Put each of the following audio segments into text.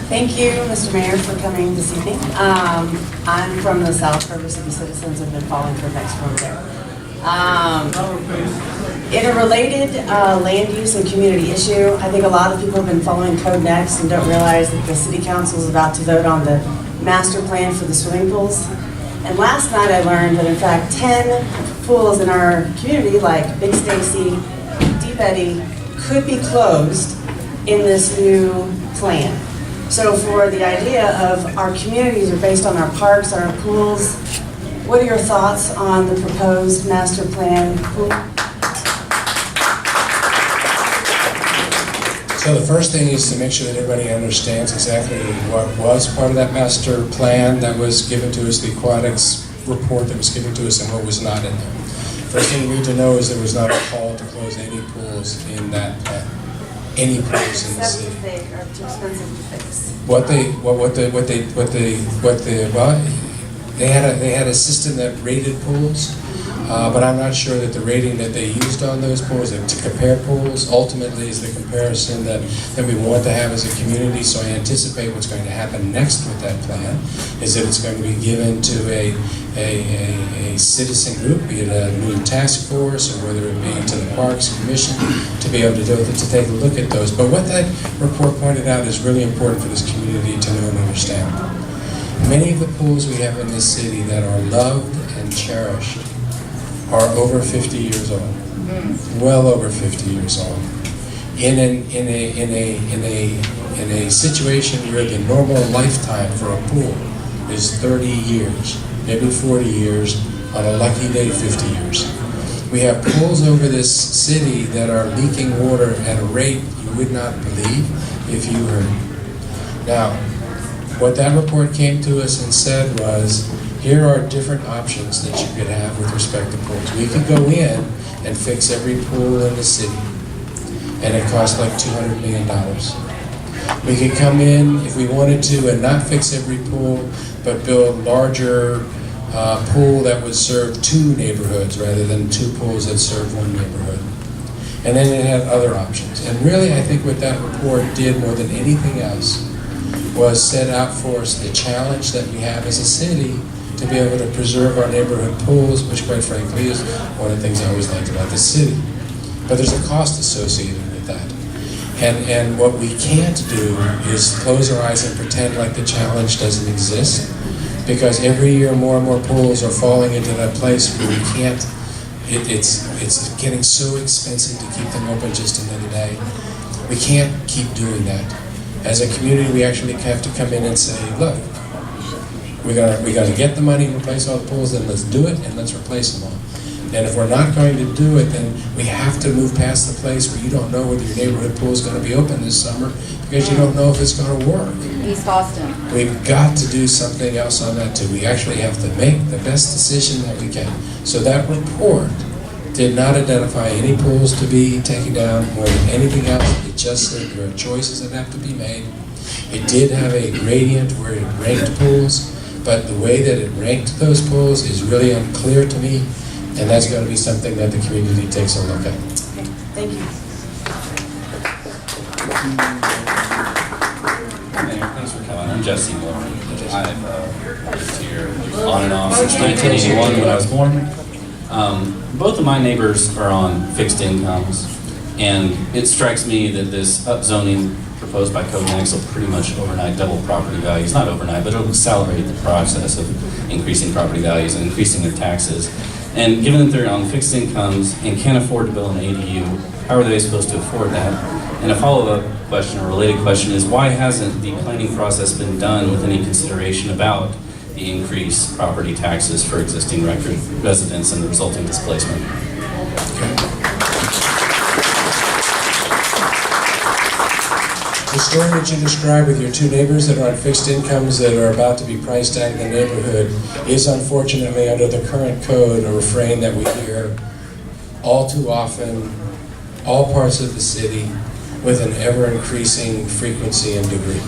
Thank you, Mr. Mayor, for coming this evening. I'm from the South River City Citizens and been following CodeNEXT from there. In a related land use and community issue, I think a lot of people have been following CodeNEXT and don't realize that the City Council is about to vote on the master plan for the swimming pools. And last night I learned that in fact 10 pools in our community, like Big Stacy, Deep Eddy, could be closed in this new plan. So for the idea of our communities are based on our parks, our pools, what are your thoughts on the proposed master plan pool? So the first thing is to make sure that everybody understands exactly what was part of that master plan that was given to us, the aquatics report that was given to us, and what was not in there. First thing you need to know is there was not a call to close any pools in that plan. Any pools in the city. They are too expensive to fix. They had a system that rated pools, but I'm not sure that the rating that they used on those pools, to compare pools, ultimately is the comparison that we want to have as a community. So I anticipate what's going to happen next with that plan is that it's going to be given to a citizen group, be it a new task force or whether it be to the Parks Commission, to be able to take a look at those. But what that report pointed out is really important for this community to know and understand. Many of the pools we have in this city that are loved and cherished are over 50 years old, well over 50 years old. In a situation where the normal lifetime for a pool is 30 years, maybe 40 years, on a lucky day 50 years. We have pools over this city that are leaking water at a rate you would not believe if you heard. Now, what that report came to us and said was, here are different options that you could have with respect to pools. We could go in and fix every pool in the city, and it costs like $200 million. We could come in, if we wanted to, and not fix every pool, but build larger pool that would serve 2 neighborhoods rather than 2 pools that serve 1 neighborhood. And then it had other options. And really, I think what that report did more than anything else was set out for us the challenge that we have as a city to be able to preserve our neighborhood pools, which quite frankly is one of the things I always liked about the city. But there's a cost associated with that. And what we can't do is close our eyes and pretend like the challenge doesn't exist, because every year more and more pools are falling into that place where we can't, it's getting so expensive to keep them open just another day. We can't keep doing that. As a community, we actually have to come in and say, look, we gotta get the money to replace all the pools, then let's do it and let's replace them all. And if we're not going to do it, then we have to move past the place where you don't know whether your neighborhood pool is going to be open this summer because you don't know if it's going to work. East Austin. We've got to do something else on that too. We actually have to make the best decision that we can. So that report did not identify any pools to be taken down more than anything else. It just said there are choices that have to be made. It did have a gradient where it ranked pools, but the way that it ranked those pools is really unclear to me, and that's going to be something that the community takes a look at. Okay, thank you. Mayor, thanks for coming. I'm Jesse Moore. I've lived here on and off since 1981 when I was born. Both of my neighbors are on fixed incomes, and it strikes me that this upzoning proposed by CodeNEXT will pretty much overnight double property values. Not overnight, but it'll accelerate the process of increasing property values and increasing their taxes. And given that they're on fixed incomes and can't afford to build an ADU, how are they supposed to afford that? And a follow-up question or related question is, why hasn't the planning process been done with any consideration about the increased property taxes for existing residents and the resulting displacement? The story that you described with your 2 neighbors that are on fixed incomes that are about to be priced out of the neighborhood is unfortunately under the current code a refrain that we hear all too often, all parts of the city, with an ever-increasing frequency and degree.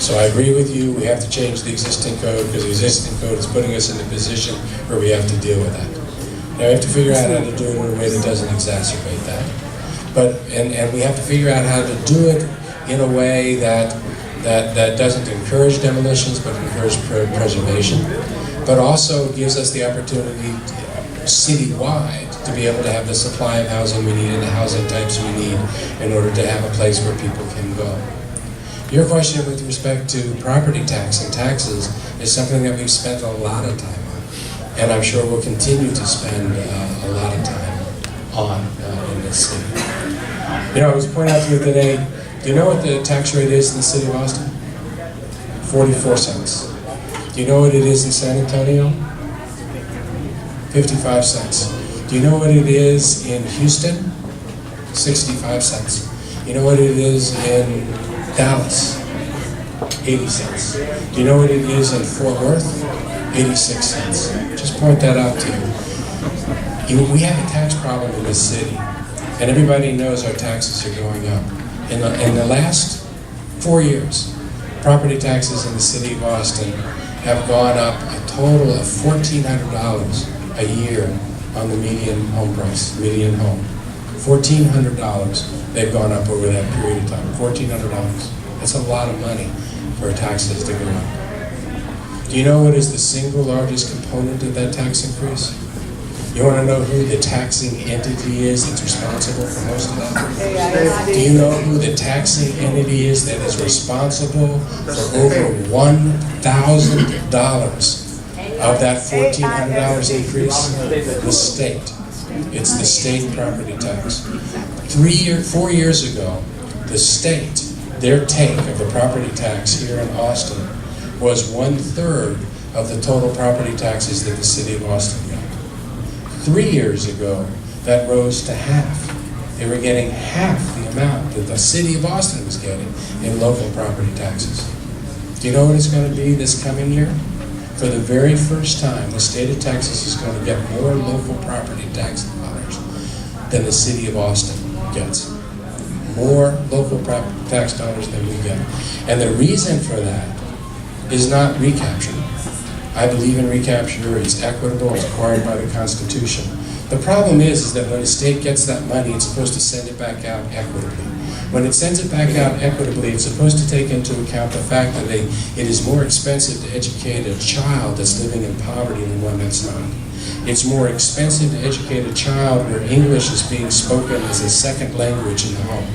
So I agree with you, we have to change the existing code because the existing code is putting us in a position where we have to deal with that. Now we have to figure out how to do it in a way that doesn't exacerbate that. And we have to figure out how to do it in a way that that doesn't encourage demolitions but encourages preservation, but also gives us the opportunity citywide to be able to have the supply of housing we need and the housing types we need in order to have a place where people can go. Your question with respect to property tax and taxes is something that we've spent a lot of time on, and I'm sure we'll continue to spend a lot of time on in this city. You know, I was pointing out to you today, do you know what the tax rate is in the city of Austin? 44 cents. Do you know what it is in San Antonio? 55 cents. Do you know what it is in Houston? 65 cents. You know what it is in Dallas? 80 cents. Do you know what it is in Fort Worth? 86 cents. Just point that out to you. We have a tax problem in this city, and everybody knows our taxes are going up. In the last 4 years, property taxes in the city of Austin have gone up a total of $1,400 a year on the median home price, median home. $1,400 they've gone up over that period of time. $1,400. That's a lot of money for taxes to go up. Do you know what is the single largest component of that tax increase? You want to know who the taxing entity is that's responsible for most of that? Do you know who the taxing entity is that is responsible for over $1,000 of that $1,400 increase? The state. It's the state property tax. 4 years ago, the state, their take of the property tax here in Austin was 1/3 of the total property taxes that the city of Austin got. 3 years ago, that rose to half. They were getting half the amount that the city of Austin was getting in local property taxes. Do you know what it's going to be this coming year? For the very first time, the state of Texas is going to get more local property tax dollars than the city of Austin gets. More local property tax dollars than we get. And the reason for that is not recapture. I believe in recapture, it's equitable, it's required by the Constitution. The problem is that when a state gets that money, it's supposed to send it back out equitably. When it sends it back out equitably, it's supposed to take into account the fact that it is more expensive to educate a child that's living in poverty than one that's not. It's more expensive to educate a child where English is being spoken as a second language in the home.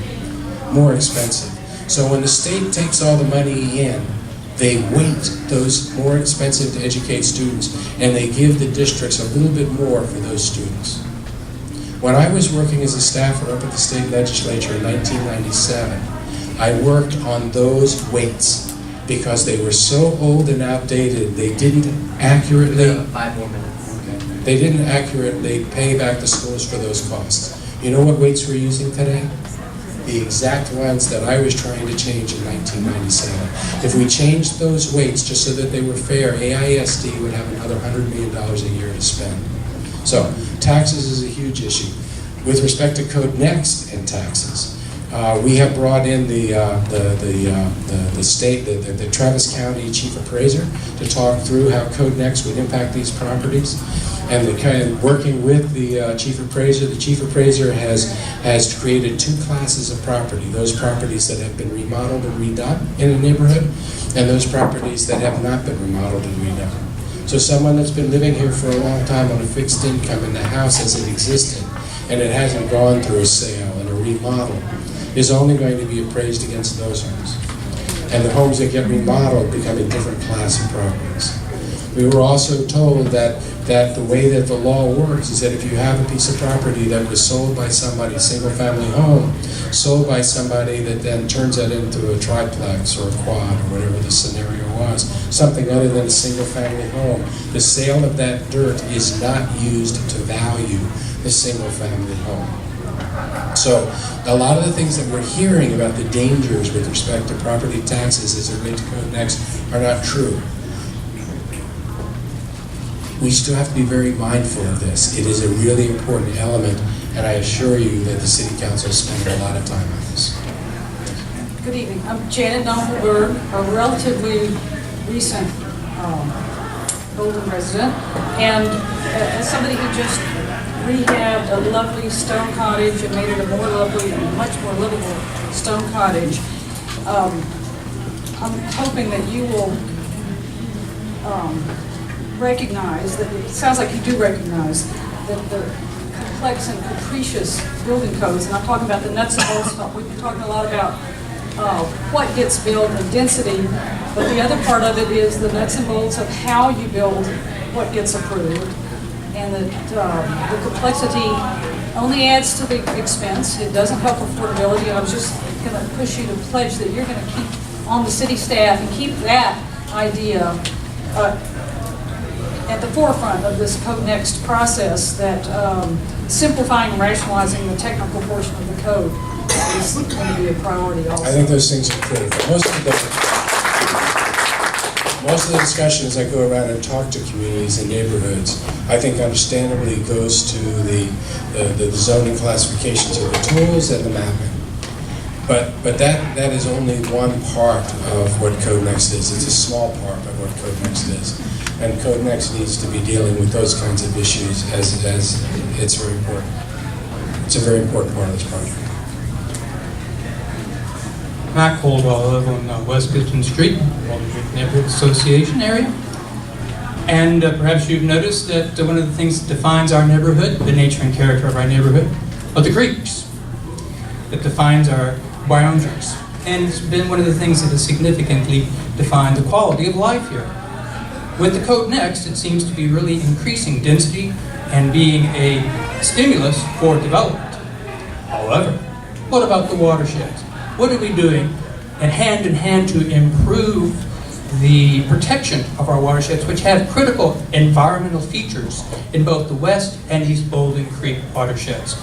More expensive. So when the state takes all the money in, they weight those more expensive to educate students, and they give the districts a little bit more for those students. When I was working as a staffer up at the state legislature in 1997, I worked on those weights because they were so old and outdated, they didn't accurately... 5 more minutes. Okay. They didn't accurately pay back the schools for those costs. You know what weights we're using today? The exact ones that I was trying to change in 1997. If we changed those weights just so that they were fair, AISD would have another $100 million a year to spend. So, taxes is a huge issue. With respect to CodeNEXT and taxes, we have brought in the Travis County Chief Appraiser to talk through how CodeNEXT would impact these properties. And working with the Chief Appraiser has created 2 classes of property. Those properties that have been remodeled and redone in a neighborhood, and those properties that have not been remodeled and redone. So someone that's been living here for a long time on a fixed income in the house as it existed, and it hasn't gone through a sale and a remodel, is only going to be appraised against those homes. And the homes that get remodeled become a different class of properties. We were also told that the way that the law works is that if you have a piece of property that was sold by somebody, a single-family home, sold by somebody that then turns that into a triplex or a quad or whatever the scenario was, something other than a single-family home, the sale of that dirt is not used to value the single-family home. So a lot of the things that we're hearing about the dangers with respect to property taxes as it relates to CodeNEXT are not true. We still have to be very mindful of this. It is a really important element, and I assure you that the City Council is spending a lot of time on this. Good evening. I'm Janet Donaldberg, a relatively recent Bouldin resident, and as somebody who just rehabbed a lovely stone cottage and made it a more lovely and much more livable stone cottage, I'm hoping that you will recognize that, it sounds like you do recognize that the complex and capricious building codes, and I'm talking about the nuts and bolts stuff. We've been talking a lot about what gets built and density, but the other part of it is the nuts and bolts of how you build what gets approved, and that the complexity only adds to the expense. It doesn't help affordability. I was just going to push you to pledge that you're going to keep on the city staff and keep that idea at the forefront of this CodeNEXT process, that simplifying and rationalizing the technical portion of the code is going to be a priority also. I think those things are critical. Most of the discussions I go around and talk to communities and neighborhoods, I think understandably goes to the zoning classifications of the tools and the mapping. But that is only one part of what CodeNEXT is. It's a small part of what CodeNEXT is. And CodeNEXT needs to be dealing with those kinds of issues as it's very important. It's a very important part of this project. Matt Coldwell, I live on West Pitkin Street, Bouldin Neighborhood Association area. And perhaps you've noticed that one of the things that defines our neighborhood, the nature and character of our neighborhood, are the creeks. That defines our boundaries. And it's been one of the things that has significantly defined the quality of life here. With the CodeNEXT, it seems to be really increasing density and being a stimulus for development. However, what about the watersheds? What are we doing in hand to improve the protection of our watersheds, which have critical environmental features in both the West and East Bouldin Creek watersheds?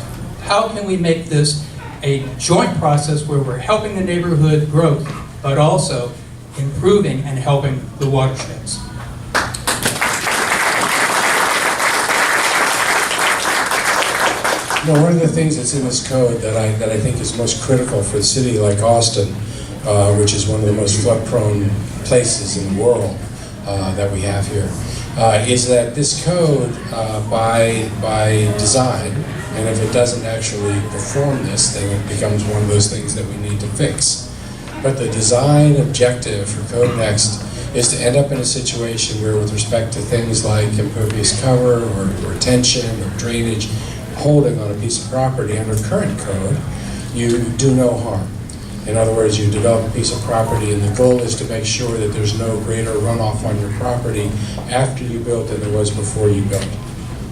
How can we make this a joint process where we're helping the neighborhood growth, but also improving and helping the watersheds? You know, one of the things that's in this code that I think is most critical for a city like Austin, which is one of the most flood-prone places in the world that we have here, is that this code, by design, and if it doesn't actually perform this thing, it becomes one of those things that we need to fix. But the design objective for CodeNEXT is to end up in a situation where, with respect to things like impervious cover or retention or drainage, holding on a piece of property under current code, you do no harm. In other words, you develop a piece of property and the goal is to make sure that there's no greater runoff on your property after you built than there was before you built.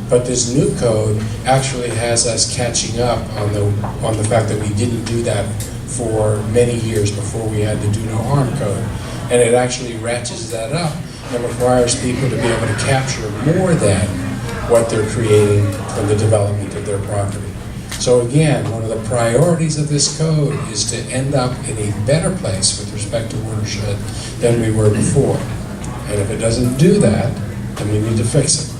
But this new code actually has us catching up on the fact that we didn't do that for many years before we had the do no harm code. And it actually ratchets that up and requires people to be able to capture more than what they're creating from the development of their property. So again, one of the priorities of this code is to end up in a better place with respect to watershed than we were before. And if it doesn't do that, then we need to fix it.